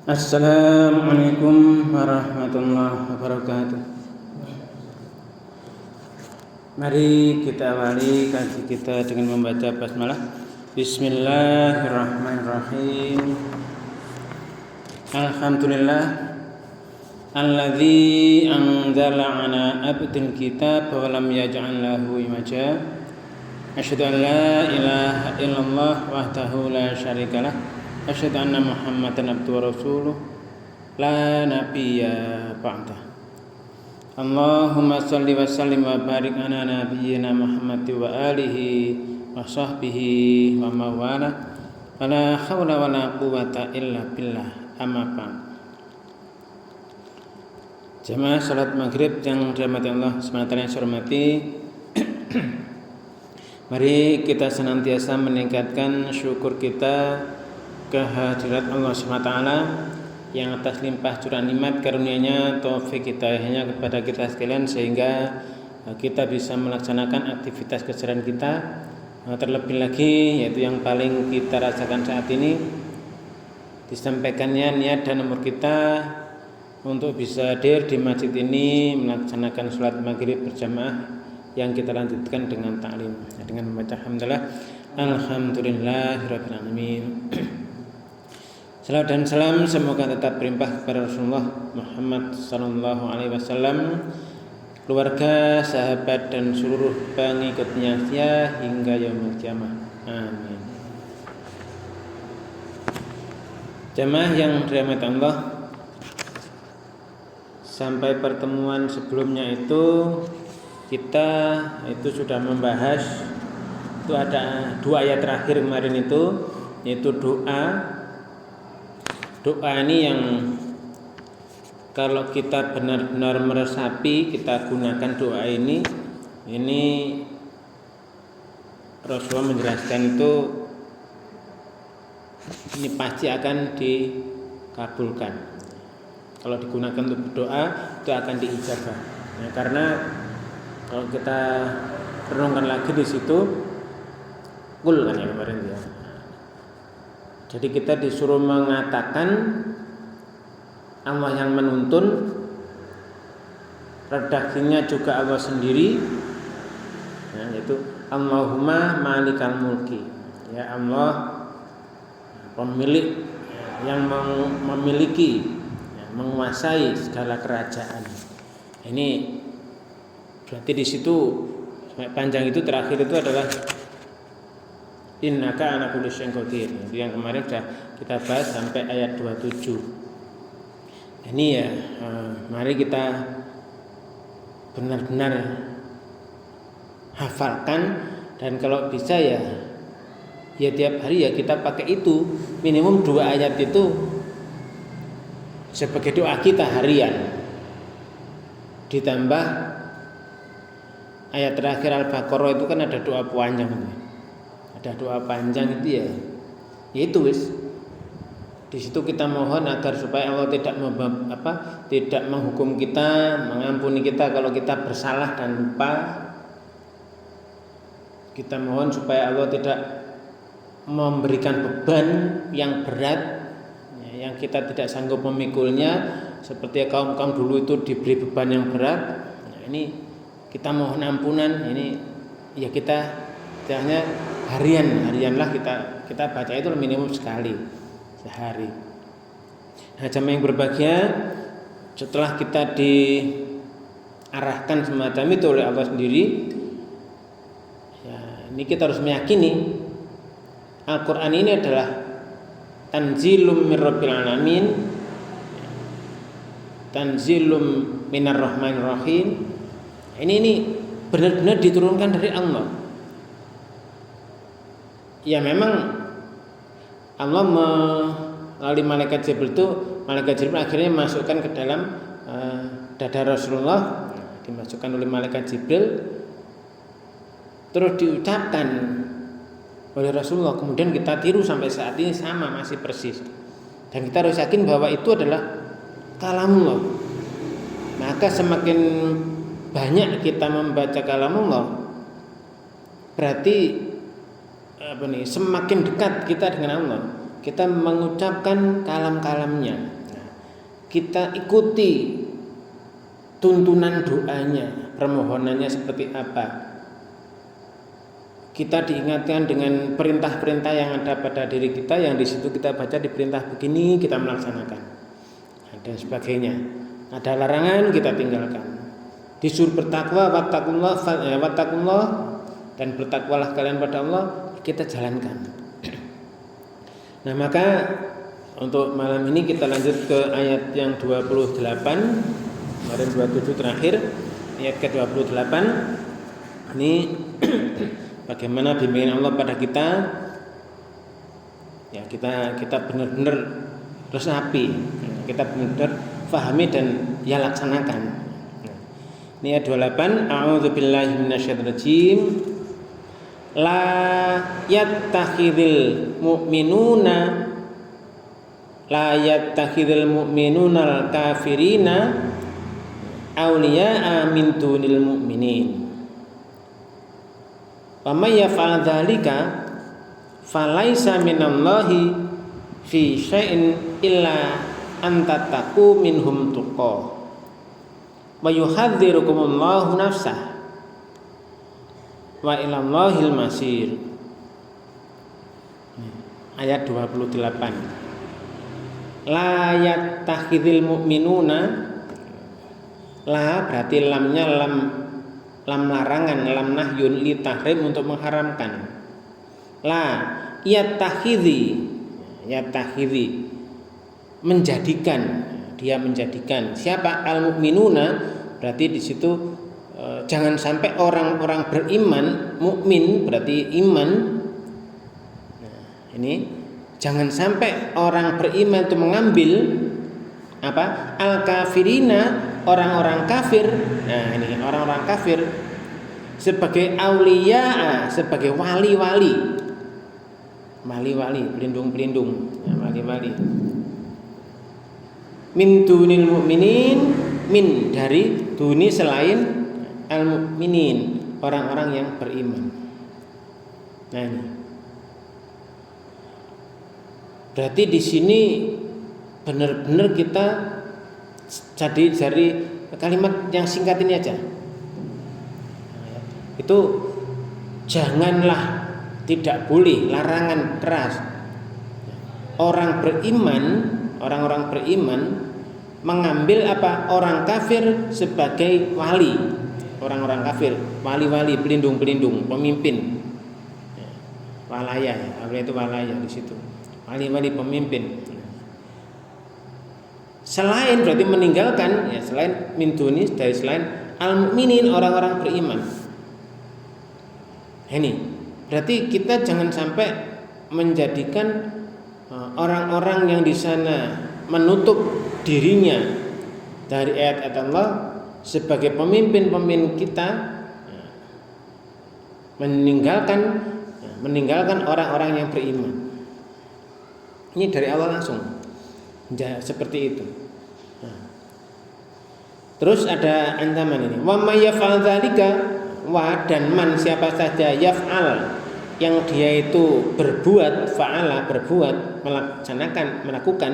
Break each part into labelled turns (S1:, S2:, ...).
S1: Assalamualaikum warahmatullahi wabarakatuh. Mari kita awali kaji kita dengan membaca basmalah. Bismillahirrahmanirrahim. Alhamdulillah alladzi anzala ala abdil kitab wa lam yaj'al lahu iwaja. Asyhadu an la ilaha illallah wahdahu la syarikalah. Asyhadu anna Muhammadan abduhu wa rasuluh la nabiyya ba'dah. Allahumma shalli wa sallim wa barik ala nabiyyina Muhammad wa alihi wa sahbihi wa mawala. La haula wa la quwwata illa billah. Amma ba'd. Jamaah salat maghrib yang dirahmati Allah SWT yang saya hormati. Mari kita senantiasa meningkatkan syukur kita kehadirat Allah SWT yang atas limpah curah nikmat karunia-Nya, taufik hidayahnya kepada kita sekalian, sehingga kita bisa melaksanakan aktivitas keseharian kita. Terlebih lagi yaitu yang paling kita rasakan saat ini, disampaikannya niat dan umur kita untuk bisa hadir di masjid ini melaksanakan sholat maghrib berjamaah yang kita lanjutkan dengan taklim dengan membaca alhamdulillah alhamdulillahirabbil alamin. Salawat dan salam semoga tetap berlimpah kepada Rasulullah Muhammad sallallahu alaihi wasallam, keluarga, sahabat dan seluruh pengikutnya hingga yaumul kiamah. Amin. Jamaah yang dirahmati Allah, sampai pertemuan sebelumnya itu kita sudah membahas itu ada dua ayat terakhir kemarin itu, yaitu doa ini yang kalau kita benar-benar meresapi, kita gunakan doa ini Rasulullah menjelaskan itu ini pasti akan dikabulkan. Kalau digunakan untuk berdoa itu akan diijabah. Nah, karena kalau kita renungkan lagi di situ, kul kan ya kemarin ya. Jadi kita disuruh mengatakan Allah yang menuntun, redaksinya juga Allah sendiri, ya, yaitu Allahumma malikal mulki, ya Allah pemilik yang memiliki, ya, menguasai segala kerajaan. Ini berarti di situ panjang itu terakhir itu adalah innaka ala kulli syai'in qadir. Yang kemarin sudah kita bahas sampai ayat 27. Ini ya, mari kita benar-benar hafalkan, dan kalau bisa ya tiap hari ya kita pakai itu, minimum 2 ayat itu sebagai doa kita harian. Ditambah ayat terakhir Al-Baqarah itu kan ada doa panjang. Ada doa panjang itu ya itu wis. Di situ kita mohon agar supaya Allah tidak menghukum kita, mengampuni kita kalau kita bersalah dan lupa. Kita mohon supaya Allah tidak memberikan beban yang berat, ya, yang kita tidak sanggup memikulnya, seperti kaum dulu itu diberi beban yang berat. Nah, ini kita mohon ampunan. Ini ya kita hanya harianlah kita baca itu minimum sekali sehari. Nah, jamaah yang berbahagia, setelah kita diarahkan semacam itu oleh Allah sendiri, ya, ini kita harus meyakini Al-Quran ini adalah tanzilum mir rabbil alamin, tanzilum minar rahmanir rahim. Ini benar-benar diturunkan dari Allah. Ya memang Allah melalui malaikat Jibril itu, malaikat Jibril akhirnya masukkan ke dalam dada Rasulullah, dimasukkan oleh malaikat Jibril, terus diucapkan oleh Rasulullah. Kemudian kita tiru sampai saat ini sama, masih persis. Dan kita harus yakin bahwa itu adalah kalamullah. Maka semakin banyak kita membaca kalamullah, berarti semakin dekat kita dengan Allah. kita mengucapkan kalam-kalamnya. Kita ikuti tuntunan doanya, permohonannya seperti apa. Kita diingatkan dengan perintah-perintah yang ada pada diri kita, yang di situ kita baca diperintah begini, kita melaksanakan, dan sebagainya. Ada larangan, kita tinggalkan. Disuruh bertakwa, wattaqullah, dan bertakwalah kalian pada Allah, kita jalankan. Nah, maka untuk malam ini kita lanjut ke ayat yang 28. Kemarin 27 terakhir, ayat ke-28. Ini bagaimana bimbingan Allah pada kita, ya kita benar-benar resapi, kita benar-benar fahami dan ya laksanakan. Ini ayat 28. A'udzubillahi minasyaitonirrajim. La yattakhidhul mu'minuna al-kafirina awliya'a min dunil mu'minin. Wa may yaf'al dzalika falaisa minallahi fi syai'in illa an tattaqu minhum tuqa wa yuhadzirukumullahu nafsah wa ilallahil masir. Ayat 28. La yattakhidhul mu'minuna, la berarti lamnya lam larangan, lam nahyun li tahrim untuk mengharamkan. La yattakhidhi menjadikan, dia menjadikan. Siapa? Al mu'minuna, berarti di situ jangan sampai orang-orang beriman, mukmin berarti iman. Nah, ini jangan sampai orang beriman itu mengambil apa? Al-kafirina, orang-orang kafir. Nah, ini orang-orang kafir sebagai aulia, sebagai wali-wali. Wali-wali, pelindung-pelindung, ya, wali-wali. Min dunil mu'minin, min dari duni selain al-mu'minin, orang-orang yang beriman. Nah, ini berarti di sini benar-benar kita jadi dari kalimat yang singkat ini aja. Itu janganlah, tidak boleh, larangan keras. Orang beriman, orang-orang beriman mengambil apa? Orang kafir sebagai wali. Orang-orang kafir, wali-wali, pelindung-pelindung, pemimpin. Walaya, apa itu walaya di situ. Wali-wali pemimpin. Selain berarti meninggalkan, ya selain min duni, dari selain al-mu'minin, orang-orang beriman. Ini berarti kita jangan sampai menjadikan orang-orang yang di sana menutup dirinya dari ayat-ayat Allah sebagai pemimpin-pemimpin kita, meninggalkan orang-orang yang beriman. Ini dari awal langsung seperti itu. Terus ada ancaman ini. Wa may yaf'al dzalika, wa dan man siapa saja yaf'al yang dia itu berbuat, fa'ala berbuat, melakukan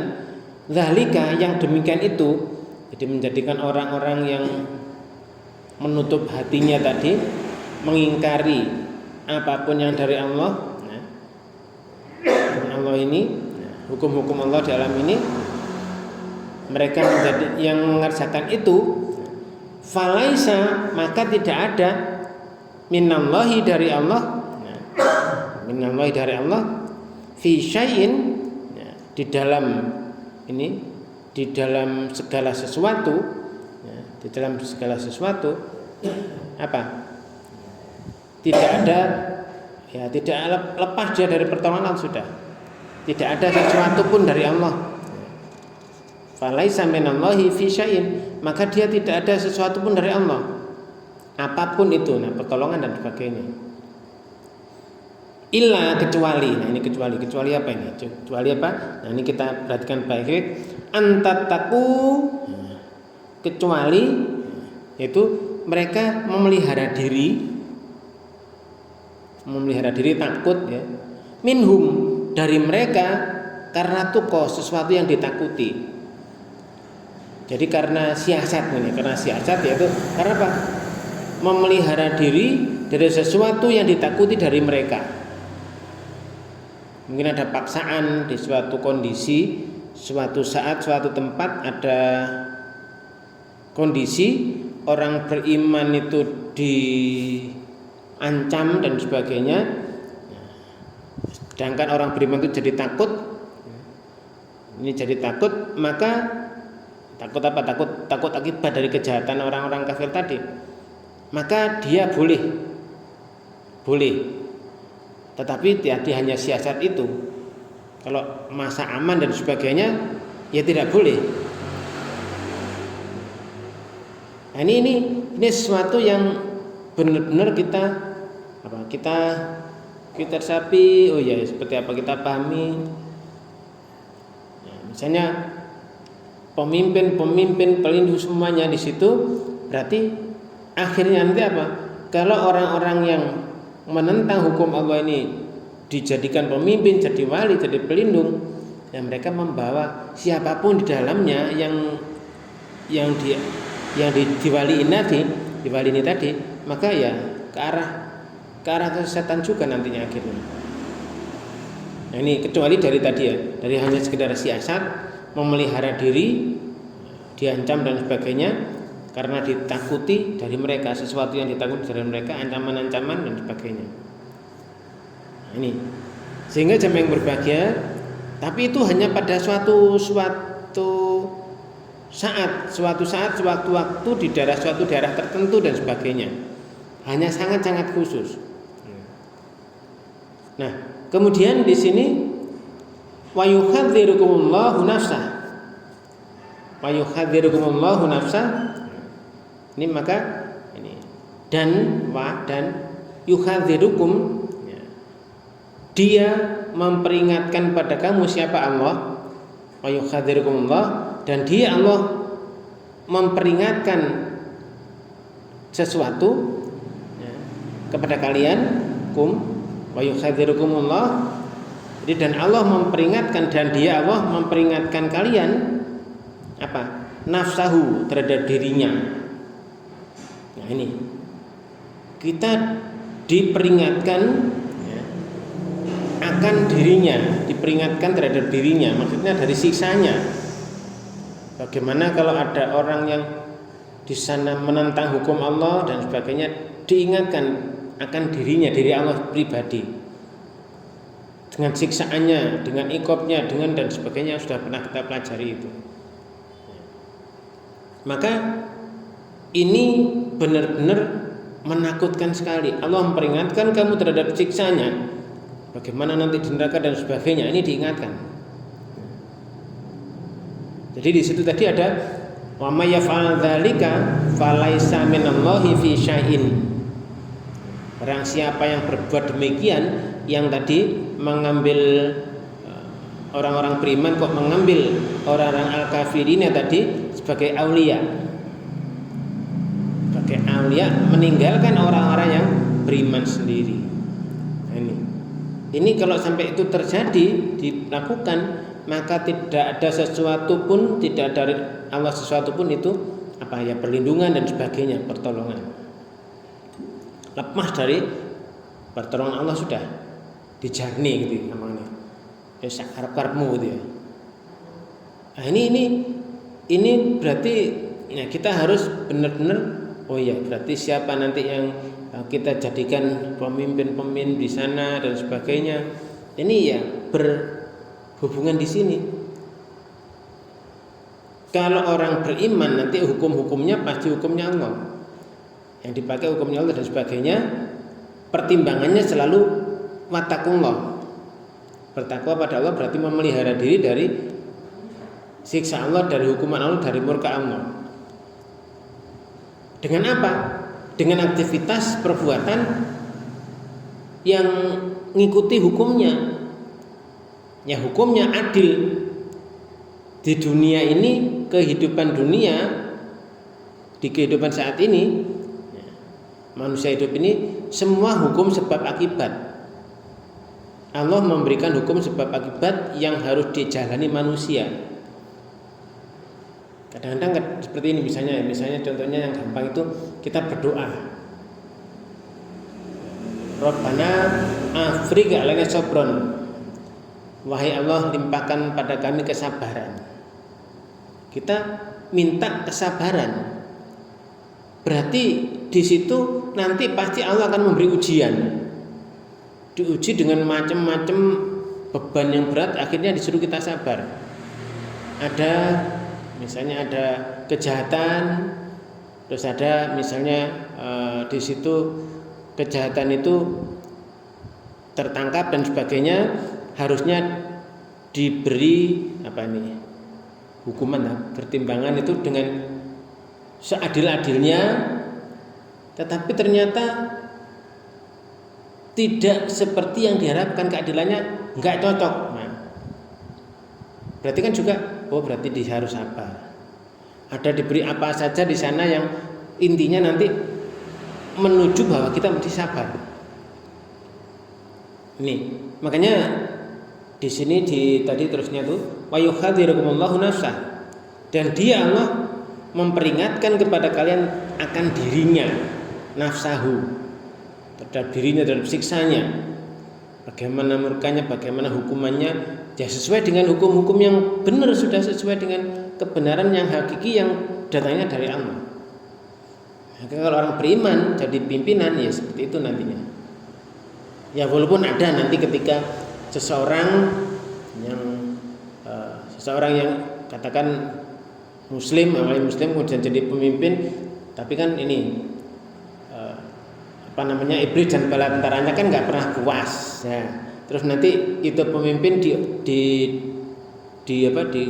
S1: dzalika yang demikian itu, jadi menjadikan orang-orang yang menutup hatinya tadi, mengingkari apapun yang dari Allah. Allah ini, hukum-hukum Allah di alam ini, mereka menjadi yang mengerjakan itu, falaisa maka tidak ada minallahi dari Allah, minallahi dari Allah fi syai'in, di dalam ini, di dalam segala sesuatu, di dalam segala sesuatu apa? Tidak ada, ya tidak lepas dia dari pertolongan sudah. Tidak ada sesuatu pun dari Allah. Falaisa minallahi fi syai'in, maka dia tidak ada sesuatu pun dari Allah. Apapun itu, nah pertolongan dan sebagainya. Illa kecuali, nah ini kecuali apa ini? Kecuali apa? Nah ini kita perhatikan baik-baik. Antataku, kecuali yaitu mereka memelihara diri takut, ya. Minhum dari mereka, karena tuqo, sesuatu yang ditakuti. Jadi karena siasat ini, karena siasat yaitu karena apa? Memelihara diri dari sesuatu yang ditakuti dari mereka. Mungkin ada paksaan di suatu kondisi, suatu saat, suatu tempat ada kondisi orang beriman itu diancam dan sebagainya. Sedangkan orang beriman itu jadi takut. Ini jadi takut, maka takut apa? Takut akibat dari kejahatan orang-orang kafir tadi. Maka dia boleh. Tetapi tidak hanya siasat itu. Kalau masa aman dan sebagainya, ya tidak boleh. Nah, ini sesuatu yang benar-benar kita sapi. Oh ya, seperti apa kita pahami. Nah, misalnya pemimpin pelindung semuanya di situ, berarti akhirnya nanti apa? Kalau orang-orang yang menentang hukum Allah ini dijadikan pemimpin, jadi wali, jadi pelindung, ya mereka membawa siapapun di dalamnya yang diwali ini tadi, maka ya ke arah kesesatan juga nantinya akhirnya. Nah, ini kecuali dari tadi ya, dari hanya sekedar siasat, memelihara diri, diancam dan sebagainya karena ditakuti dari mereka, sesuatu yang ditakuti dari mereka, ancaman-ancaman dan sebagainya. Nah, ini sehingga jamaah yang berbahagia, tapi itu hanya pada suatu saat, sewaktu-waktu di suatu daerah tertentu dan sebagainya, hanya sangat-sangat khusus. Nah, kemudian di sini wa yuhadzirukumullahu nafsah. Ini maka ini dan yuhadzirukum, dia memperingatkan pada kamu siapa Allah. Wa yuhadzirukumullah, dan dia Allah memperingatkan sesuatu kepada kalian, wa yuhadzirukumullah. Jadi dan Allah memperingatkan, dan dia Allah memperingatkan kalian apa? Nafsahu, terhadap dirinya. Nah, ini kita diperingatkan akan dirinya, diperingatkan terhadap dirinya, maksudnya dari siksanya. Bagaimana kalau ada orang yang di sana menentang hukum Allah dan sebagainya, diingatkan akan dirinya, diri Allah pribadi, dengan siksaannya, dengan iqabnya, dengan dan sebagainya, sudah pernah kita pelajari itu. Maka ini benar-benar menakutkan sekali. Allah memperingatkan kamu terhadap siksanya, bagaimana nanti di neraka dan sebagainya, ini diingatkan. Jadi di situ tadi ada wa may yaf'al dzalika falaisa minallahi fi syai'in. Barang siapa yang berbuat demikian, yang tadi mengambil orang-orang beriman, kok mengambil orang-orang al-kafirin tadi sebagai aulia, meninggalkan orang-orang yang beriman sendiri. Ini kalau sampai itu terjadi, dilakukan, maka tidak ada sesuatu pun, tidak dari Allah sesuatu pun itu apa ya, perlindungan dan sebagainya, pertolongan. Lepas dari pertolongan Allah sudah dijarni gitu namanya. Ya harap-harapmu gitu ya. Nah, ini berarti ya kita harus benar-benar, oh ya, berarti siapa nanti yang kita jadikan pemimpin di sana dan sebagainya. Ini ya berhubungan di sini. Kalau orang beriman nanti hukum-hukumnya pasti hukumnya Allah. Yang dipakai hukumnya Allah dan sebagainya. Pertimbangannya selalu wattaqullah. Bertakwa pada Allah berarti memelihara diri dari siksa Allah, dari hukuman Allah, dari murka Allah. Dengan apa? Dengan aktivitas perbuatan yang mengikuti hukumnya. Ya, hukumnya adil. Di dunia ini, kehidupan dunia, di kehidupan saat ini, manusia hidup ini semua hukum sebab akibat. Allah memberikan hukum sebab akibat yang harus dijalani manusia. Kadang-kadang seperti ini misalnya contohnya yang gampang itu kita berdoa. Rabbana afrigh 'alaina sabran. Wahai Allah, limpahkan pada kami kesabaran. Kita minta kesabaran. Berarti di situ nanti pasti Allah akan memberi ujian. Diuji dengan macam-macam beban yang berat, akhirnya disuruh kita sabar. Misalnya ada kejahatan, terus ada misalnya di situ kejahatan itu tertangkap dan sebagainya, harusnya diberi hukuman, pertimbangan itu dengan seadil-adilnya, tetapi ternyata tidak seperti yang diharapkan, keadilannya nggak cocok. Berarti kan juga berarti dia harus sabar. Ada diberi apa saja di sana yang intinya nanti menuju bahwa kita mesti sabar. Ini makanya di sini tadi terusnya tuh wa yuhadzirukumullahu nafsah, dan dia Allah memperingatkan kepada kalian akan dirinya, nafsahu, terhadap dirinya, terhadap siksanya, bagaimana murkanya, bagaimana hukumannya, ya sesuai dengan hukum-hukum yang benar, sudah sesuai dengan kebenaran yang hakiki yang datangnya dari Allah. Maka kalau orang beriman jadi pimpinan, ya seperti itu nantinya. Ya walaupun ada nanti ketika seseorang yang katakan Muslim, awalnya Muslim kemudian jadi pemimpin, tapi kan ini iblis dan bala tentaranya kan nggak pernah puas, ya. Terus nanti itu pemimpin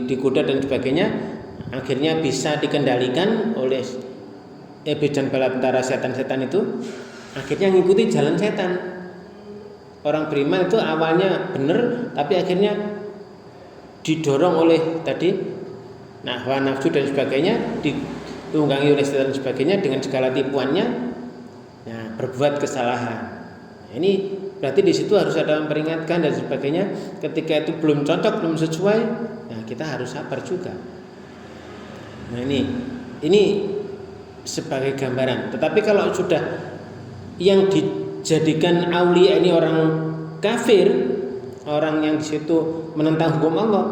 S1: digoda dan sebagainya, akhirnya bisa dikendalikan oleh iblis dan bala tentara setan-setan itu, akhirnya ngikuti jalan setan. Orang beriman itu awalnya benar, tapi akhirnya didorong oleh tadi hawa nafsu dan sebagainya, ditunggangi oleh setan dan sebagainya dengan segala tipuannya, berbuat kesalahan. Ini berarti di situ harus ada memperingatkan dan sebagainya. Ketika itu belum cocok, belum sesuai, kita harus sabar juga. Ini sebagai gambaran. Tetapi kalau sudah yang dijadikan aulia ini orang kafir, orang yang di situ menentang hukum Allah,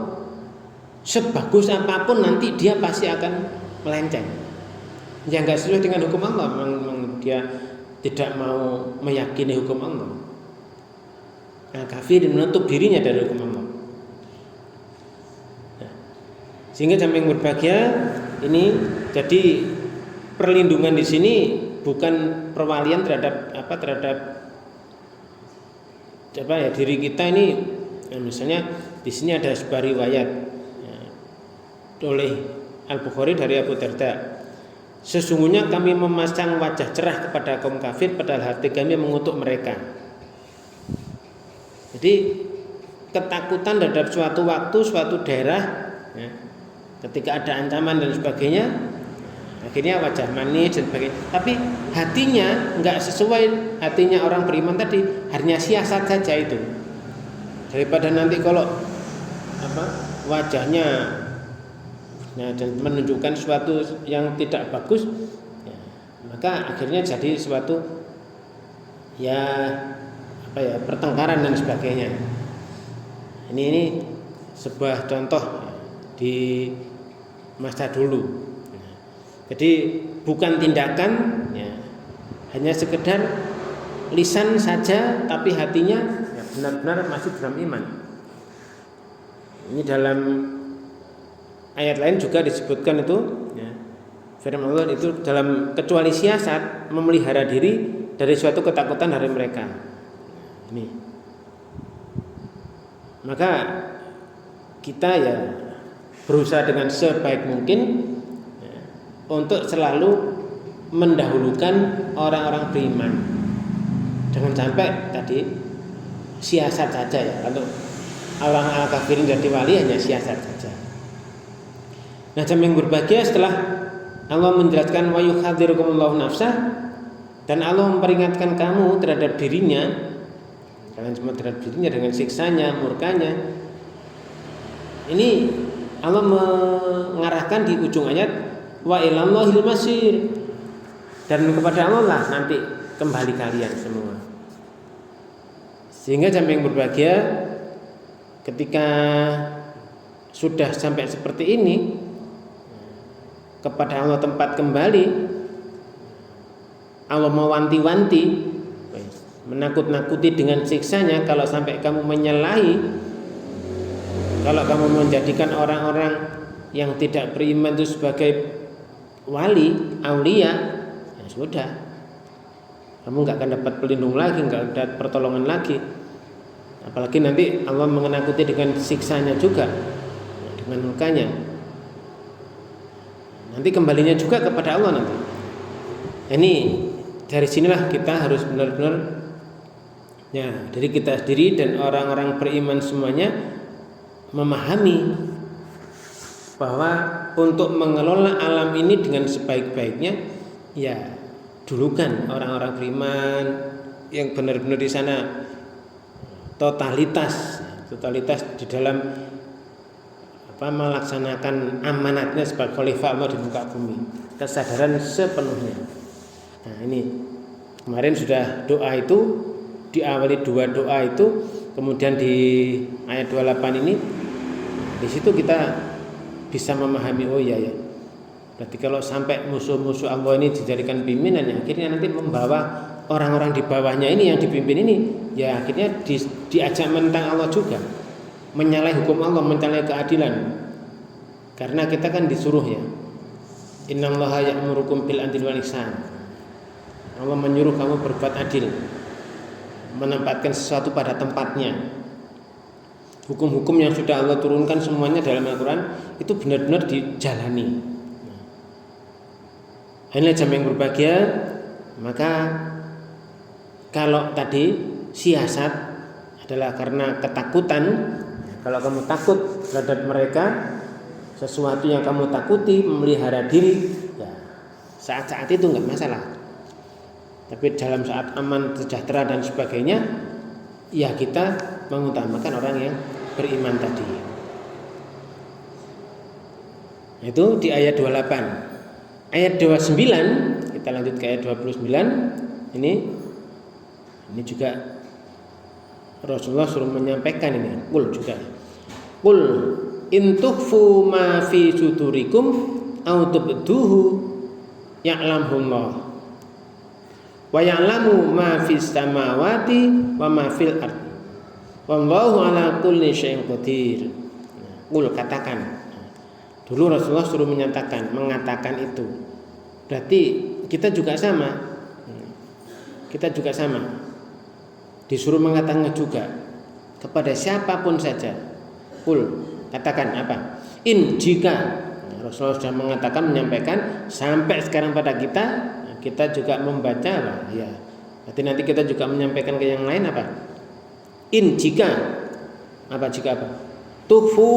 S1: sebagus apapun nanti dia pasti akan melenceng. Yang nggak sesuai dengan hukum Allah, memang dia tidak mau meyakini hukum Allah. Kafir menutup dirinya dari hukum Allah. Sehingga jamaah yang berbahagia ini, jadi perlindungan di sini bukan perwalian terhadap diri kita ini. Misalnya di sini ada sebuah riwayat oleh Al-Bukhari dari Abu Darda. Sesungguhnya kami memasang wajah cerah kepada kaum kafir, padahal hati kami mengutuk mereka. Jadi ketakutan terhadap suatu waktu, suatu daerah, ketika ada ancaman dan sebagainya, akhirnya wajah manis dan sebagainya. Tapi hatinya nggak sesuai, hatinya orang beriman tadi hanya siasat saja itu. Daripada nanti kalau wajahnya dan menunjukkan sesuatu yang tidak bagus, maka akhirnya jadi suatu pertengkaran dan sebagainya. Ini sebuah contoh di masa dulu. Jadi bukan tindakan, hanya sekedar lisan saja, tapi hatinya benar-benar masih dalam iman. Ini dalam ayat lain juga disebutkan itu, firman Allah itu dalam kecuali siasat memelihara diri dari suatu ketakutan dari mereka. Ini. Maka kita berusaha dengan sebaik mungkin untuk selalu mendahulukan orang-orang beriman. Jangan sampai tadi siasat saja Kalau orang kafirin jadi wali hanya siasat saja. Nah, jamaah yang berbahagia, setelah Allah menjelaskan wa yuhadzirukumullahu nafsah, dan Allah memperingatkan kamu terhadap dirinya, Kalian semua dirajutinya dengan siksanya, murkanya. Ini Allah mengarahkan di ujung ayat wa ilallahil masir, dan kepada Allah lah nanti kembali kalian semua. Sehingga jamaah yang berbahagia, ketika sudah sampai seperti ini, kepada Allah tempat kembali, Allah mewanti-wanti, menakut-nakuti dengan siksanya kalau sampai kamu menyalahi, kalau kamu menjadikan orang-orang yang tidak beriman itu sebagai wali, aulia, ya sudah, kamu nggak akan dapat pelindung lagi, nggak ada pertolongan lagi. Apalagi nanti Allah menakuti dengan siksanya juga, dengan murkanya. Nanti kembalinya juga kepada Allah nanti. Ini dari sinilah kita harus benar-benar, ya, dari kita sendiri dan orang-orang beriman semuanya memahami bahwa untuk mengelola alam ini dengan sebaik-baiknya, ya dulukan orang-orang beriman yang benar-benar di sana totalitas di dalam melaksanakan amanatnya sebagai khalifah Allah di muka bumi, kesadaran sepenuhnya. Nah, ini kemarin sudah doa itu diawali 2 doa itu, kemudian di ayat 28 ini, di situ kita bisa memahami, oh iya ya, berarti kalau sampai musuh-musuh Allah ini dijadikan pimpinan, ya akhirnya nanti membawa orang-orang di bawahnya ini yang dipimpin ini, ya akhirnya diajak menentang Allah juga, menyalahi hukum Allah, menyalahi keadilan. Karena kita kan disuruh, ya, innallaha ya'murukum bil adli wal ihsan. Allah menyuruh kamu berbuat adil, menempatkan sesuatu pada tempatnya. Hukum-hukum yang sudah Allah turunkan semuanya dalam Al-Quran itu benar-benar dijalani. Inilah jamaah yang berbahagia. Maka kalau tadi siasat adalah karena ketakutan, kalau kamu takut terhadap mereka, sesuatu yang kamu takuti, memelihara diri, ya saat-saat itu enggak masalah. Tapi dalam saat aman, sejahtera dan sebagainya, ya kita mengutamakan orang yang beriman tadi. Itu di ayat 28. Ayat 29, kita lanjut ke ayat 29. Ini juga Rasulullah suruh menyampaikan ini. Qul juga. Qul in tukhfu ma fi sudurikum aw tubduhu ya'lamullah. Wa ya'lamu ma fis samawati wa ma fil ard. Wallahu ala kulli syai'in qadir. Qul, katakan. Dulu Rasulullah suruh mengatakan itu. Berarti kita juga sama. Kita juga sama. Disuruh mengatakan juga kepada siapapun saja. Qul, katakan apa? In, jika Rasulullah sudah mengatakan, menyampaikan, sampai sekarang pada kita juga membaca, ya. Berarti nanti kita juga menyampaikan ke yang lain apa? In, jika apa? Tufu,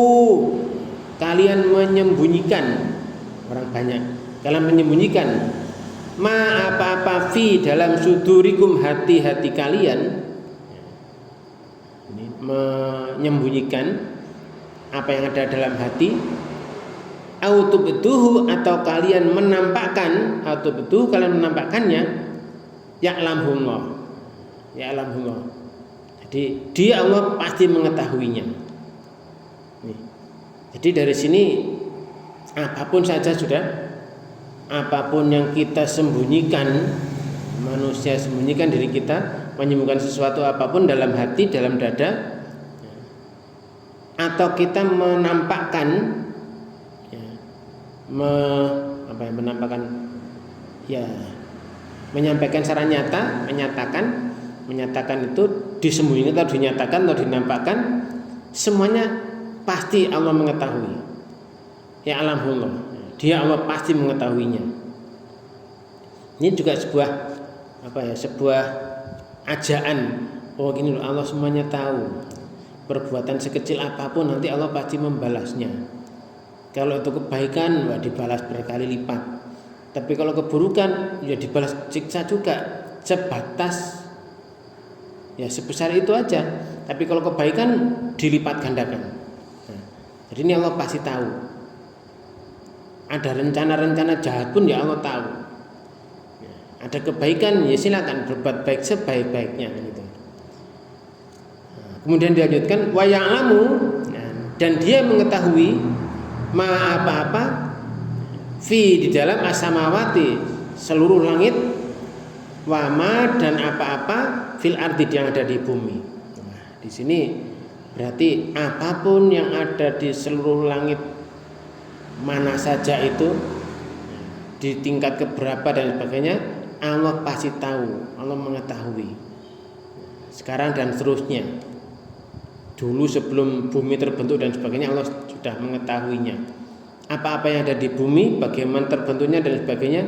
S1: kalian menyembunyikan, orang banyak. Kalian menyembunyikan ma apa-apa fi dalam sudurikum, hati-hati kalian. Ini menyembunyikan apa yang ada dalam hati. Autubduhu, atau kalian menampakkan, autubduhu kalian menampakkannya, ya'lamullah. Jadi dia, Allah pasti mengetahuinya. Nih. Jadi dari sini apapun saja sudah, apapun yang kita sembunyikan, manusia sembunyikan diri kita, menyembunyikan sesuatu apapun dalam hati, dalam dada, atau kita menampakkan, menyampaikan secara nyata, menyatakan itu disembunyikan atau dinyatakan atau dinampakkan, semuanya pasti Allah mengetahui. Ya alhamdulillah, dia Allah pasti mengetahuinya. Ini juga sebuah ajaan. Oh gini loh, Allah semuanya tahu. Perbuatan sekecil apapun nanti Allah pasti membalasnya. Kalau itu kebaikan, dibalas berkali lipat. Tapi kalau keburukan, ya dibalas siksa juga. Sebatas ya sebesar itu aja. Tapi kalau kebaikan dilipat gandakan. Nah, jadi ini Allah pasti tahu. Ada rencana-rencana jahat pun ya Allah tahu. Ada kebaikan ya silakan berbuat baik sebaik-baiknya gitu. Nah, kemudian dilanjutkan wa ya'lamu, dan dia mengetahui ma apa-apa fi di dalam as-samawati seluruh langit, wa ma dan apa-apa fil ardi yang ada di bumi. Nah, di sini berarti apapun yang ada di seluruh langit mana saja itu di tingkat keberapa dan sebagainya, Allah pasti tahu, Allah mengetahui. Sekarang dan seterusnya. Dulu sebelum bumi terbentuk dan sebagainya Allah sudah mengetahuinya. Apa-apa yang ada di bumi, bagaimana terbentuknya dan sebagainya,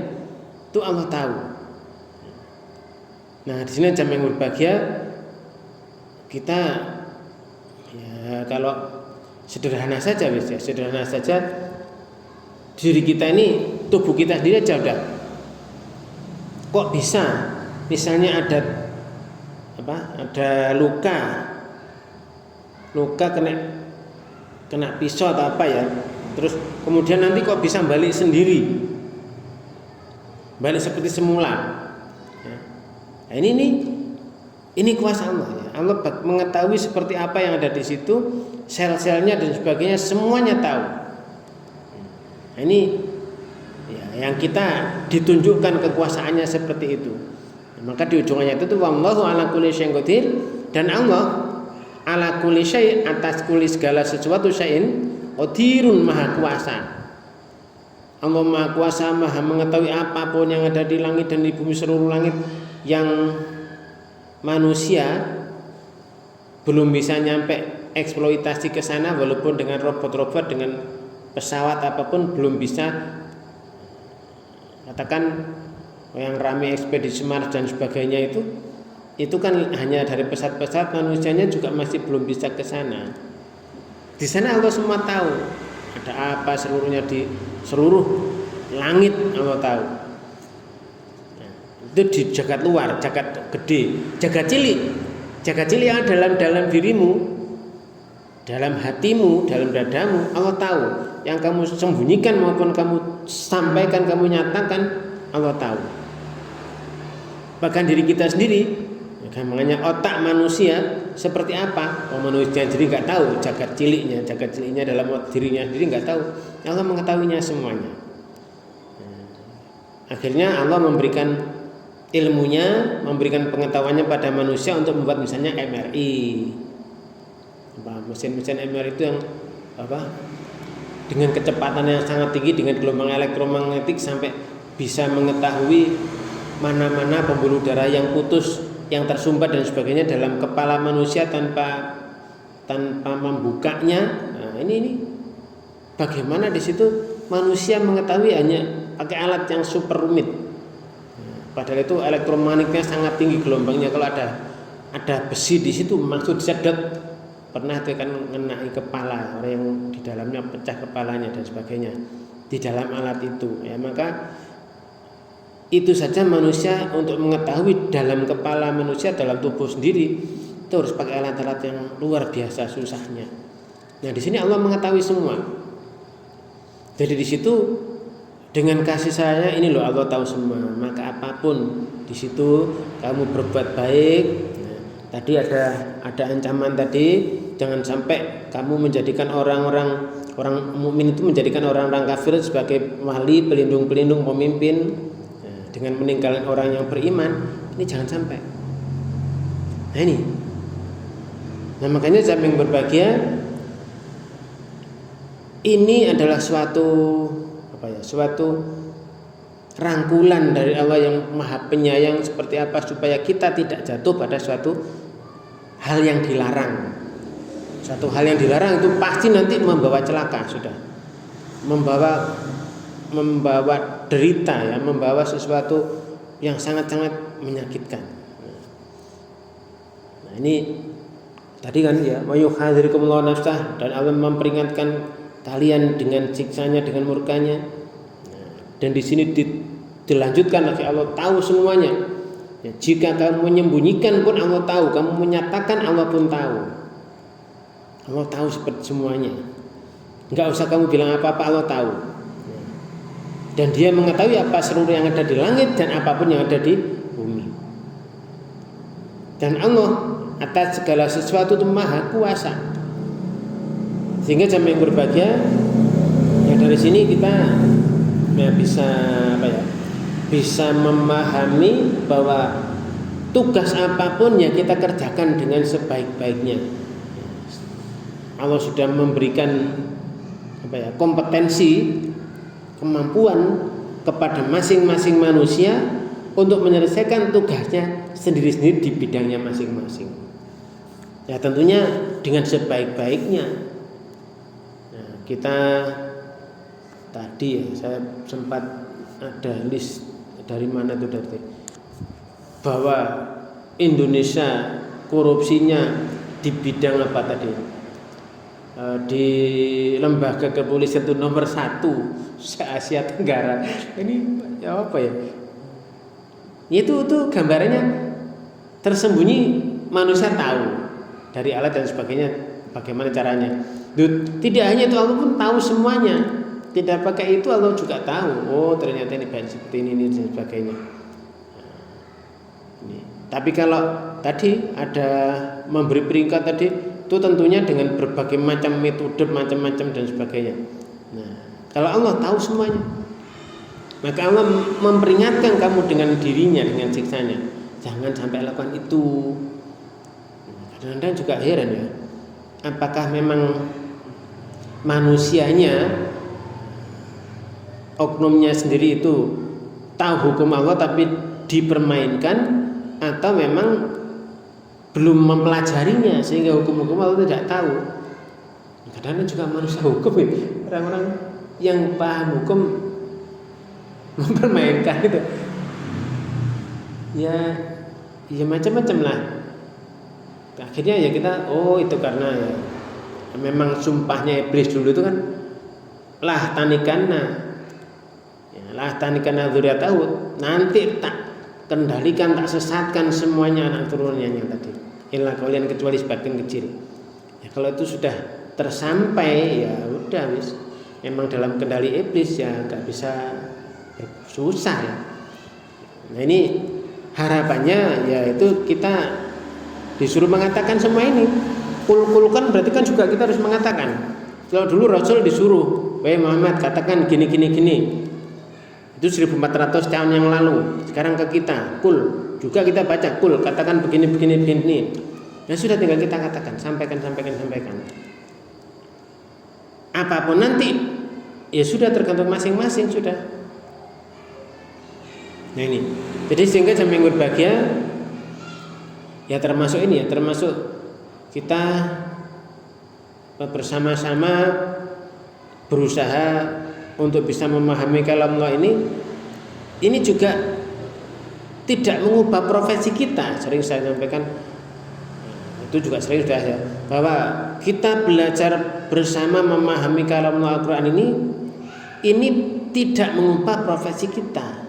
S1: itu Allah tahu. Nah, di sini jam yang berbahagia kita ya kalau sederhana saja ya, sederhana saja diri kita ini, tubuh kita sendiri aja udah. Kok bisa? Misalnya ada luka kena pisau atau apa ya, terus kemudian nanti kok bisa balik sendiri, balik seperti semula ya. Nah, ini kuasa Allah ya. Allah mengetahui seperti apa yang ada di situ, sel-selnya dan sebagainya semuanya tahu. Nah, ini ya, yang kita ditunjukkan kekuasaannya seperti itu. Nah, maka di ujungnya itu tuh wallahu ala kulli syai'in qadir, dan Allah ala kulli syai' atas kulli segala sesuatu syai'in qadirun maha kuasa. Allah maha kuasa, maha mengetahui apapun yang ada di langit dan di bumi, seluruh langit yang manusia belum bisa nyampe eksploitasi ke sana, walaupun dengan robot-robot, dengan pesawat apapun belum bisa. Katakan yang rame ekspedisi Mars dan sebagainya itu kan hanya dari pesawat-pesawat, manusianya juga masih belum bisa ke sana. Di sana Allah semua tahu. Ada apa seluruhnya di seluruh langit Allah tahu. Nah, itu di jagat luar, jagat gede, jagat cilik. Jagat cilik yang dalam dirimu, dalam hatimu, dalam dadamu, Allah tahu. Yang kamu sembunyikan maupun kamu sampaikan, kamu nyatakan, Allah tahu. Bahkan diri kita sendiri, makanya otak manusia seperti apa? Manusia jadi nggak tahu jagat ciliknya dalam dirinya sendiri nggak tahu. Allah mengetahuinya semuanya. Akhirnya Allah memberikan ilmunya, memberikan pengetahuannya pada manusia untuk membuat misalnya MRI, mesin-mesin MRI itu yang dengan kecepatan yang sangat tinggi, dengan gelombang elektromagnetik sampai bisa mengetahui mana-mana pembuluh darah yang putus, yang tersumbat dan sebagainya dalam kepala manusia tanpa membukanya. Nah, ini bagaimana di situ manusia mengetahui hanya pakai alat yang super rumit. Padahal itu elektromagnetiknya sangat tinggi gelombangnya. Kalau ada besi di situ maksud disedot, pernah itu kan mengenai kepala orang yang di dalamnya pecah kepalanya dan sebagainya di dalam alat itu. Ya, maka itu saja manusia untuk mengetahui dalam kepala manusia, dalam tubuh sendiri itu harus pakai alat-alat yang luar biasa susahnya. Nah, di sini Allah mengetahui semua. Jadi di situ dengan kasih sayang ini loh Allah tahu semua. Maka apapun di situ kamu berbuat baik. Nah, tadi ada ancaman tadi, jangan sampai kamu menjadikan orang mukmin itu menjadikan orang-orang kafir sebagai wali, pelindung-pelindung, pemimpin. Dengan meninggalkan orang yang beriman, ini jangan sampai. Nah ini. Nah makanya samping berbahagia, ini adalah suatu rangkulan dari Allah yang Maha Penyayang seperti apa supaya kita tidak jatuh pada suatu hal yang dilarang. Suatu hal yang dilarang itu pasti nanti membawa celaka sudah. Membawa derita ya, membawa sesuatu yang sangat-sangat menyakitkan. Nah, ini tadi kan ya, mayuhadzirikumullahu nafsah, dan Allah memperingatkan kalian dengan siksanya, dengan murkanya. Nah, dan di sini dilanjutkan lagi Allah tahu semuanya. Ya, jika kamu menyembunyikan pun Allah tahu, kamu menyatakan Allah pun tahu. Allah tahu seperti semuanya. Enggak usah kamu bilang apa-apa, Allah tahu. Dan Dia mengetahui apa seluruh yang ada di langit dan apapun yang ada di bumi. Dan Allah atas segala sesuatu itu maha kuasa. Sehingga jamaah yang berbahagia, ya dari sini kita ya bisa memahami bahwa tugas apapun yang kita kerjakan dengan sebaik-baiknya. Allah sudah memberikan kompetensi, kemampuan kepada masing-masing manusia untuk menyelesaikan tugasnya sendiri-sendiri di bidangnya masing-masing. Ya tentunya dengan sebaik-baiknya. Nah, kita tadi ya saya sempat ada list dari mana itu dari bahwa Indonesia korupsinya di bidang apa tadi? Di lembaga kepolisian itu nomor 1 se-Asia Tenggara. Ini ya apa ya? Itu gambarannya tersembunyi, manusia tahu dari alat dan sebagainya bagaimana caranya. Tidak hanya itu, Allah pun tahu semuanya. Tidak pakai itu Allah juga tahu. Oh ternyata ini bahan seperti ini dan sebagainya. Tapi kalau tadi ada memberi peringkat tadi, itu tentunya dengan berbagai macam metode, macam-macam dan sebagainya. Nah, kalau Allah tahu semuanya, maka Allah memperingatkan kamu dengan dirinya, dengan siksanya. Jangan sampai lakukan itu. Kadang-kadang juga heran ya, apakah memang manusianya, oknumnya sendiri itu tahu hukum Allah tapi dipermainkan, atau memang belum mempelajarinya sehingga hukum-hukum Allah tidak tahu. Kadang-kadang juga manusia hukum ya, orang-orang yang paham hukum mempermainkan itu. Ya macam-macam lah. Akhirnya ya kita itu karena ya memang sumpahnya iblis dulu itu kan lah tanikanna. Ya, lah tanikanna dzurriyyatahu, nanti tak kendalikan, tak sesatkan semuanya anak turunnya yang tadi. Illa kalian kecuali sebagian kecil. Ya, kalau itu sudah tersampai ya udah wis. Memang dalam kendali iblis ya nggak bisa susah ya. Nah ini harapannya yaitu kita disuruh mengatakan semua ini. Kul kan berarti kan juga kita harus mengatakan. Kalau dulu Rasul disuruh, wahai Muhammad katakan gini. Itu 1400 tahun yang lalu. Sekarang ke kita, kul juga kita baca kul, katakan begini. Ya sudah tinggal kita katakan, sampaikan. Apapun nanti ya sudah tergantung masing-masing sudah. Nah ini. Jadi sehingga jamaah yang berbahagia ya termasuk ini ya, termasuk kita bersama-sama berusaha untuk bisa memahami kalam Allah ini juga tidak mengubah profesi kita. Sering saya sampaikan, itu juga sering sudah ya, bahwa kita belajar bersama memahami kalam Allah Al-Quran ini tidak mengubah profesi kita,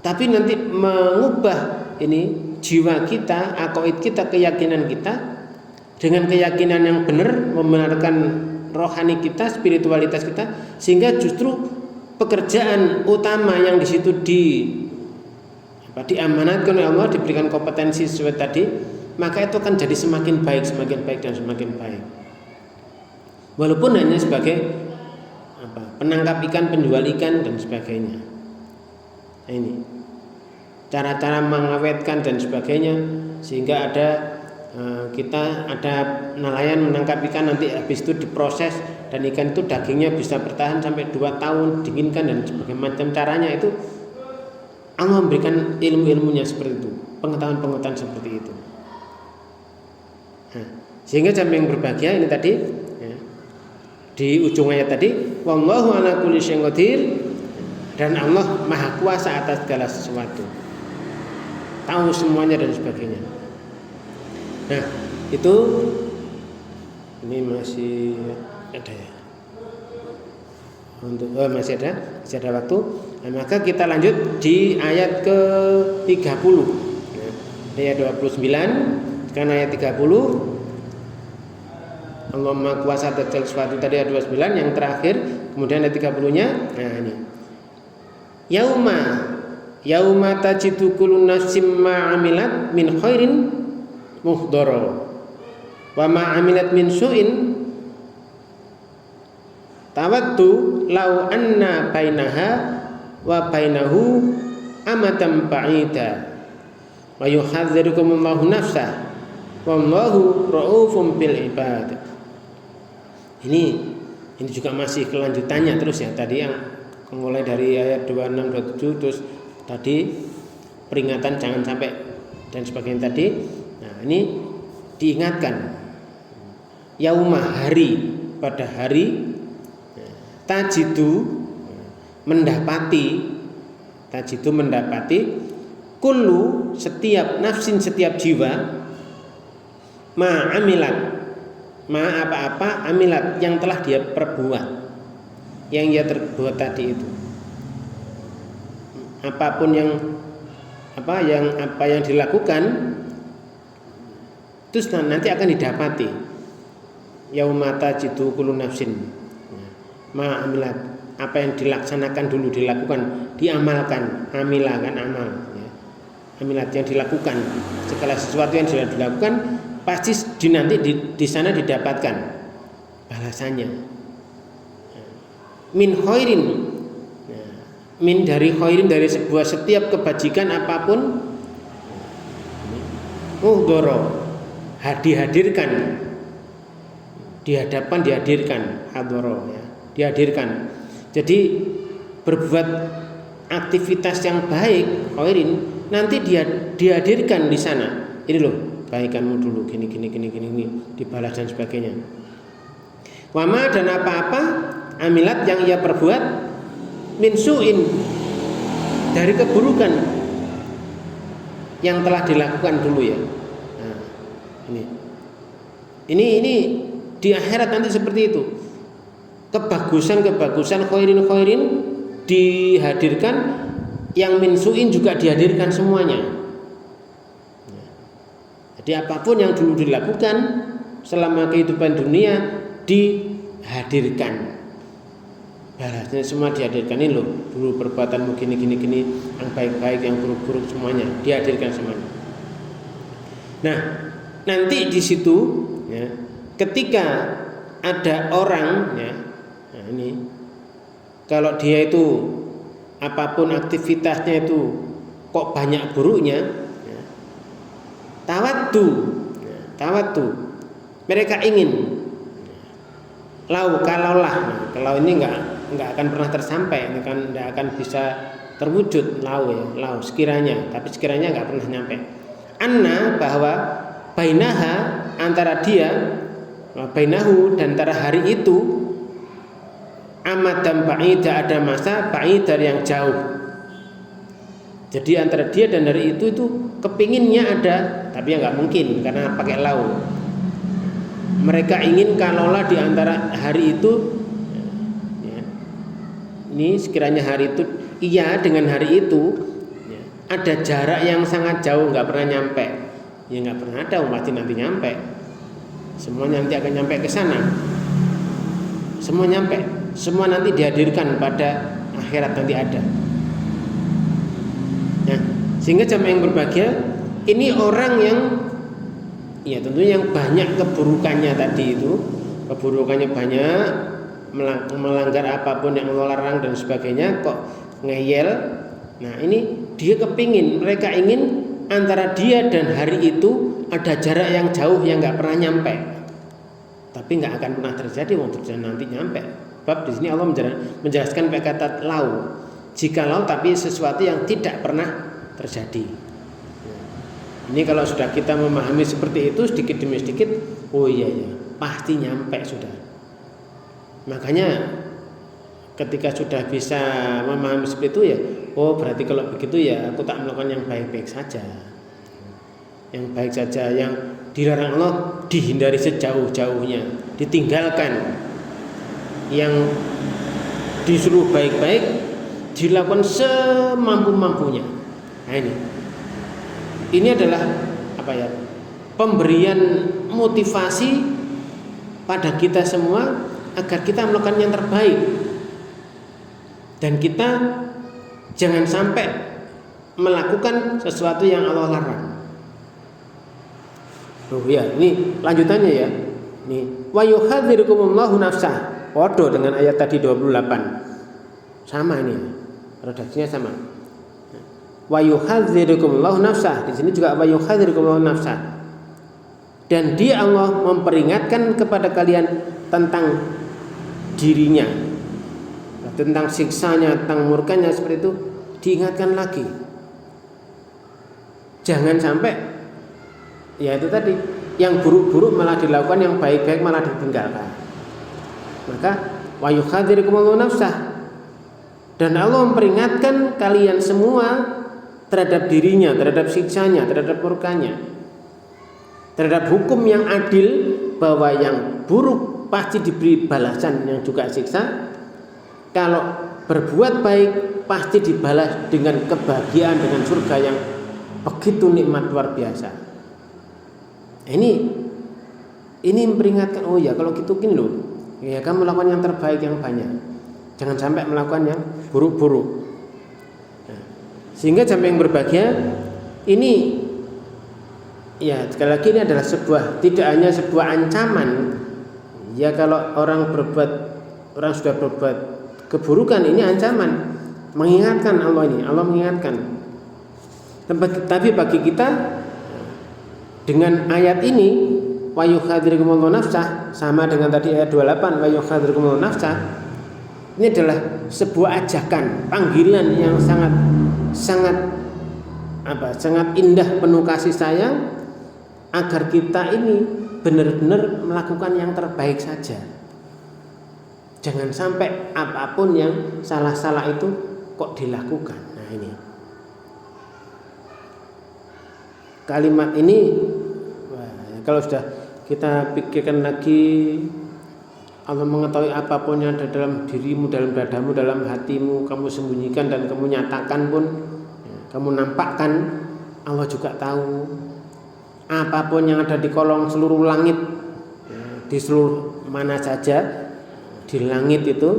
S1: tapi nanti mengubah ini jiwa kita, aqaid kita, keyakinan kita dengan keyakinan yang benar, membenarkan rohani kita, spiritualitas kita, sehingga justru pekerjaan utama yang di situ diamanatkan oleh Allah, diberikan kompetensi sesuai tadi, maka itu akan jadi semakin baik dan semakin baik. Walaupun hanya sebagai penangkap ikan, penjual ikan dan sebagainya. Nah, ini cara-cara mengawetkan dan sebagainya, sehingga kita ada nelayan menangkap ikan, nanti habis itu diproses dan ikan itu dagingnya bisa bertahan sampai 2 tahun, dinginkan dan sebagainya. Macam caranya itu Allah memberikan ilmu-ilmunya seperti itu, pengetahuan-pengetahuan seperti itu. Nah, sehingga jamaah yang berbahagia ini tadi ya, di ujung ayat tadi, wallahu ala kulli syai'in qadir, dan Allah maha kuasa atas segala sesuatu, tahu semuanya dan sebagainya. Nah, itu ini masih ada ya. masih ada waktu. Nah, maka kita lanjut di ayat ke-30. Nah, ayat 29 sekarang ayat 30. Allah Maha Kuasa atas sesuatu tadi ayat 29 yang terakhir, kemudian ayat 30-nya. Nah, ini. Yauma tajidu kullu nafsin ma 'amilat min khairin muhdara wa ma 'amilat min su'in tawaddu law anna bainaha wa bainahu amadan ba'ida wa yuhadzirukumullahu nafsah wallahu ra'ufum bil ibad. Ini juga masih kelanjutannya terus ya, tadi yang mulai dari ayat 26 27 terus tadi peringatan jangan sampai dan sebagainya tadi. Nah, ini diingatkan yauma hari, pada hari tajidu mendapati kullu setiap nafsin, setiap jiwa ma'amilat apa-apa amilat yang telah dia perbuat, yang ia terbuat tadi itu, apapun yang dilakukan terus nanti akan didapati. Yauma tajidu kullu nafsin ma'amilat, apa yang dilaksanakan dulu, dilakukan, diamalkan, amilah kan amal ya. Amilat yang dilakukan, segala sesuatu yang sudah dilakukan pasti nanti di sana didapatkan balasannya. Min khairin, min dari khairin, dari sebuah setiap kebajikan apapun, muhdoro dihadirkan, dihadirkan hadoro ya, dihadirkan. Jadi berbuat aktivitas yang baik khairin nanti dia dihadirkan di sana. Ini loh kebaikanmu dulu gini dibalas dan sebagainya. Wama, dan apa-apa amilat yang ia perbuat min su'in, dari keburukan yang telah dilakukan dulu ya. Nah, ini di akhirat nanti seperti itu. Kebagusan khairin dihadirkan, yang min su'in juga dihadirkan semuanya. Jadi apapun yang dulu dilakukan selama kehidupan dunia dihadirkan, balasnya semua dihadirkan. Ini loh, dulu perbuatanmu gini, yang baik-baik, yang buruk-buruk semuanya dihadirkan semuanya. Nah, nanti di situ ya, ketika ada orang ya, nah ini kalau dia itu apapun aktivitasnya itu kok banyak buruknya, ya, tawaddu mereka ingin kalaulah, kalau ini enggak akan pernah tersampai, enggak akan bisa terwujud lau sekiranya, tapi sekiranya enggak pernah nyampe. Anna, bahwa bainaha, antara dia, bainahu, dan antara hari itu, amad dan ba'ida, ada masa ba'ida yang jauh. Jadi antara dia dan hari itu kepinginnya ada, tapi ya nggak mungkin karena pakai lau. Mereka ingin kalaulah di antara hari itu ya, ini sekiranya hari itu iya dengan hari itu ya, ada jarak yang sangat jauh, nggak pernah nyampe. Ya nggak pernah ada, pasti nanti nyampe. Semua nanti akan nyampe ke sana. Semua nyampe, semua nanti dihadirkan pada akhirat nanti ada. Nah, sehingga jamaah yang berbahagia ini orang yang ya tentunya yang banyak keburukannya tadi itu, keburukannya banyak, melanggar apapun yang Allah larang dan sebagainya, kok ngeyel. Nah ini dia kepingin, mereka ingin antara dia dan hari itu ada jarak yang jauh yang nggak pernah nyampe, tapi nggak akan pernah terjadi waktu nanti nyampe. Sebab di sini Allah menjelaskan pakai kata lau, jikalau, tapi sesuatu yang tidak pernah terjadi. Ini kalau sudah kita memahami seperti itu sedikit demi sedikit, oh iya ya, pasti nyampe sudah. Makanya ketika sudah bisa memahami seperti itu ya, oh berarti kalau begitu ya aku tak melakukan yang baik-baik saja. Yang baik saja, yang dilarang Allah dihindari sejauh-jauhnya, ditinggalkan. Yang disuruh baik-baik, dilakukan semampu-mampunya. Nah ini adalah apa ya? Pemberian motivasi pada kita semua agar kita melakukan yang terbaik. Dan kita jangan sampai melakukan sesuatu yang Allah larang. Oh ya, ini lanjutannya ya. Nih, wa yuhadzirukumullahu nafsah. Podo dengan ayat tadi 28. Sama ini. Redaksinya sama. Wa yuhadzirukumullahu nafsah. Di sini juga wa yuhadzirukumullahu nafsah. Dan Dia Allah memperingatkan kepada kalian tentang dirinya, tentang siksanya, tentang murkanya, seperti itu diingatkan lagi. Jangan sampai ya itu tadi, yang buruk-buruk malah dilakukan, yang baik-baik malah ditinggalkan. Maka wa yuhadzirukumullahu nafsah, dan Allah memperingatkan kalian semua terhadap dirinya, terhadap siksanya, terhadap murkanya, terhadap hukum yang adil, bahwa yang buruk pasti diberi balasan yang juga siksa. Kalau berbuat baik pasti dibalas dengan kebahagiaan, dengan surga yang begitu nikmat luar biasa. Ini memperingatkan, oh ya kalau gitu gini loh, ya kamu melakukan yang terbaik, yang banyak, jangan sampai melakukan yang buruk-buruk. Nah, sehingga sampai yang berbahagia ini ya sekali lagi ini adalah tidak hanya sebuah ancaman. Ya kalau orang sudah berbuat keburukan, ini ancaman, mengingatkan Allah mengingatkan. Tapi bagi kita dengan ayat ini wa yuhadzirukumullahu nafsah, sama dengan tadi ayat 28 wa yuhadzirukumullahu nafsah, ini adalah sebuah ajakan, panggilan yang sangat indah, penuh kasih sayang, agar kita ini benar-benar melakukan yang terbaik saja. Jangan sampai apapun yang salah-salah itu kok dilakukan. Nah ini kalimat ini, kalau sudah kita pikirkan lagi, Allah mengetahui apapun yang ada dalam dirimu, dalam dadamu, dalam hatimu, kamu sembunyikan dan kamu nyatakan pun, kamu nampakkan, Allah juga tahu. Apapun yang ada di kolong seluruh langit, di seluruh mana saja, di langit itu,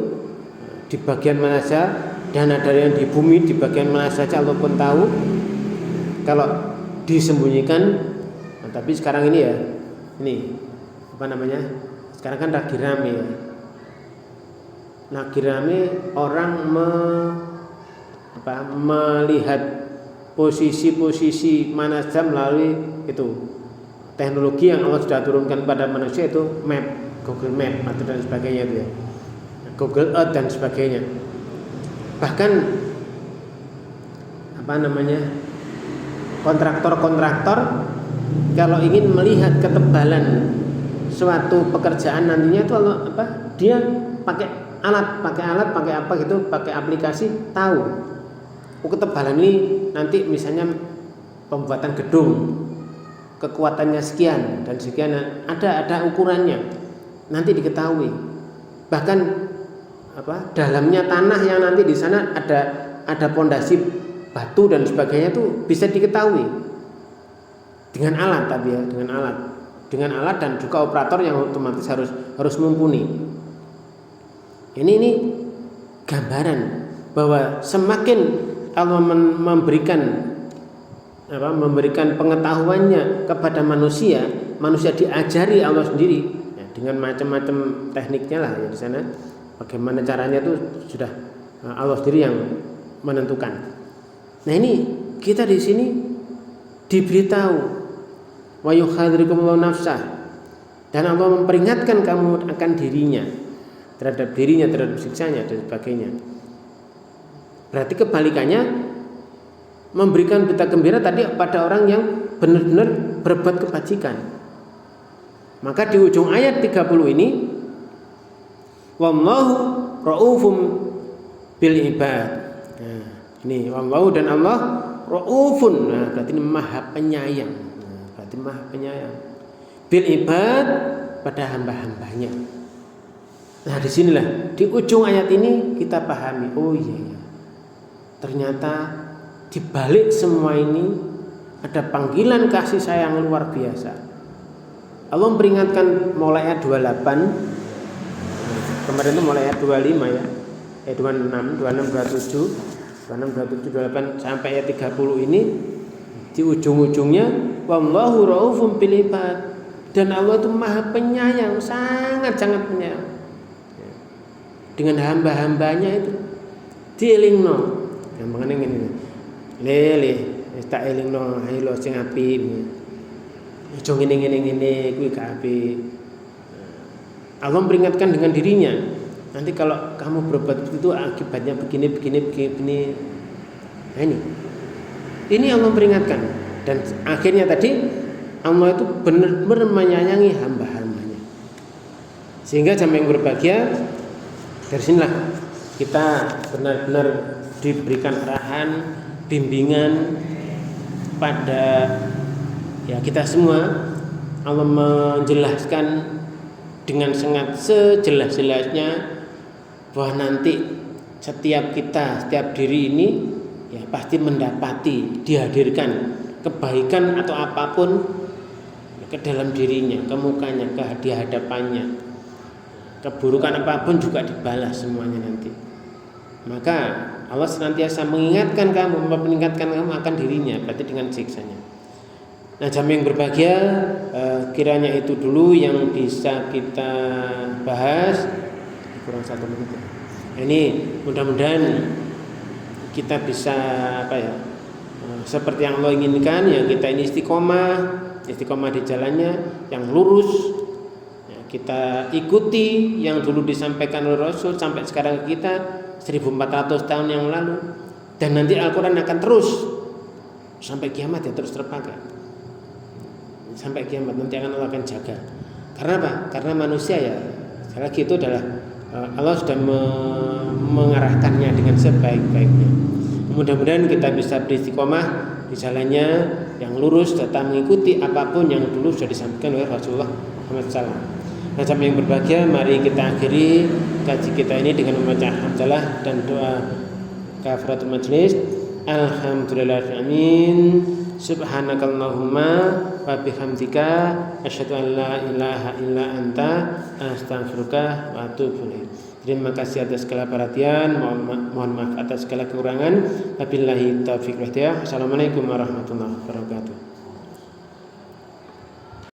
S1: di bagian mana saja, dan ada yang di bumi di bagian mana saja, Allah pun tahu. Kalau disembunyikan, tapi sekarang ini ya, sekarang kan lagi rame ya. Lagi rame orang melihat posisi-posisi mana saja melalui itu teknologi yang Allah sudah turunkan pada manusia, itu map, Google Map atau dan sebagainya itu ya, Google Earth dan sebagainya. Bahkan kontraktor kalau ingin melihat ketebalan suatu pekerjaan nantinya itu dia pakai aplikasi, tahu ketebalan ini nanti misalnya pembuatan gedung kekuatannya sekian dan sekian, ada ukurannya, nanti diketahui. Bahkan dalamnya tanah yang nanti di sana ada pondasi batu dan sebagainya itu bisa diketahui dengan alat dengan alat dan juga operator yang otomatis harus mumpuni. Ini gambaran bahwa semakin Allah memberikan pengetahuannya kepada manusia diajari Allah sendiri ya, dengan macam-macam tekniknya lah ya di sana. Bagaimana caranya itu sudah Allah sendiri yang menentukan. Nah ini kita di sini diberitahu wa yuhadzirukumullahu nafsah, dan Allah memperingatkan kamu akan dirinya, terhadap siksanya dan sebagainya. Berarti kebalikannya, memberikan berita gembira tadi pada orang yang benar-benar berbuat kebajikan. Maka di ujung ayat 30 ini, wallahu raufum bil ibad. Nah, ini wallahu dan Allah raufun. Nah, berarti ini maha penyayang. Bil ibad pada hamba-hambanya. Nah disinilah di ujung ayat ini kita pahami, oh iya, ternyata di balik semua ini ada panggilan kasih sayang luar biasa. Allah memperingatkan mulai ayat 28, kemarin itu mulai ayat 25 ya, ayat 26, 27, 28 sampai ayat 30 ini di ujung-ujungnya wallahu raufum bil ibad, dan Allah itu maha penyayang, sangat-sangat penyayang dengan hamba-hambanya itu. Dielingno gampangane ngene. Lele tak elingno hayo sing apik. Aja ngene kuwi gak apik. Allah memperingatkan dengan dirinya. Nanti kalau kamu berbuat itu akibatnya begini. Nah ini Allah memperingatkan, dan akhirnya tadi Allah itu benar-benar menyayangi hamba-hambanya. Sehingga jamaah yang berbahagia, dari sinilah kita benar-benar diberikan arahan, bimbingan pada ya kita semua. Allah menjelaskan dengan sangat sejelas-jelasnya bahwa nanti setiap diri ini ya pasti mendapati, dihadirkan kebaikan atau apapun ke dalam dirinya, ke mukanya, ke hadapannya. Keburukan apapun juga dibalas semuanya nanti. Maka Allah senantiasa mengingatkan kamu, memperingatkan kamu akan dirinya, berarti dengan siksanya. Nah jamaah yang berbahagia, kiranya itu dulu yang bisa kita bahas. Kurang 1 menit. Ini mudah-mudahan kita bisa seperti yang Allah inginkan, ya kita ini istiqomah di jalannya yang lurus. Kita ikuti yang dulu disampaikan oleh Rasul sampai sekarang kita 1400 tahun yang lalu, dan nanti Al-Quran akan terus sampai kiamat ya, terus terpakai sampai kiamat, nanti Allah akan jaga. Karena apa? Karena manusia ya sekali lagi itu adalah Allah sudah mengarahkannya dengan sebaik-baiknya. Mudah-mudahan kita bisa beristiqomah di jalannya yang lurus, tetap mengikuti apapun yang dulu sudah disampaikan oleh Rasulullah Muhammad SAW. Nah, jamaah yang berbahagia, mari kita akhiri kaji kita ini dengan membaca hamdalah dan doa kafaratul majlis. Alhamdulillahirabbil alamin. Subhanakallahumma wa bihamdika asyhadu an la ilaha illa anta astaghfiruka wa atubu ilaik. Terima kasih atas segala perhatian, mohon maaf atas segala kekurangan. Wabillahi taufiq wal hidayah. Assalamualaikum warahmatullahi wabarakatuh.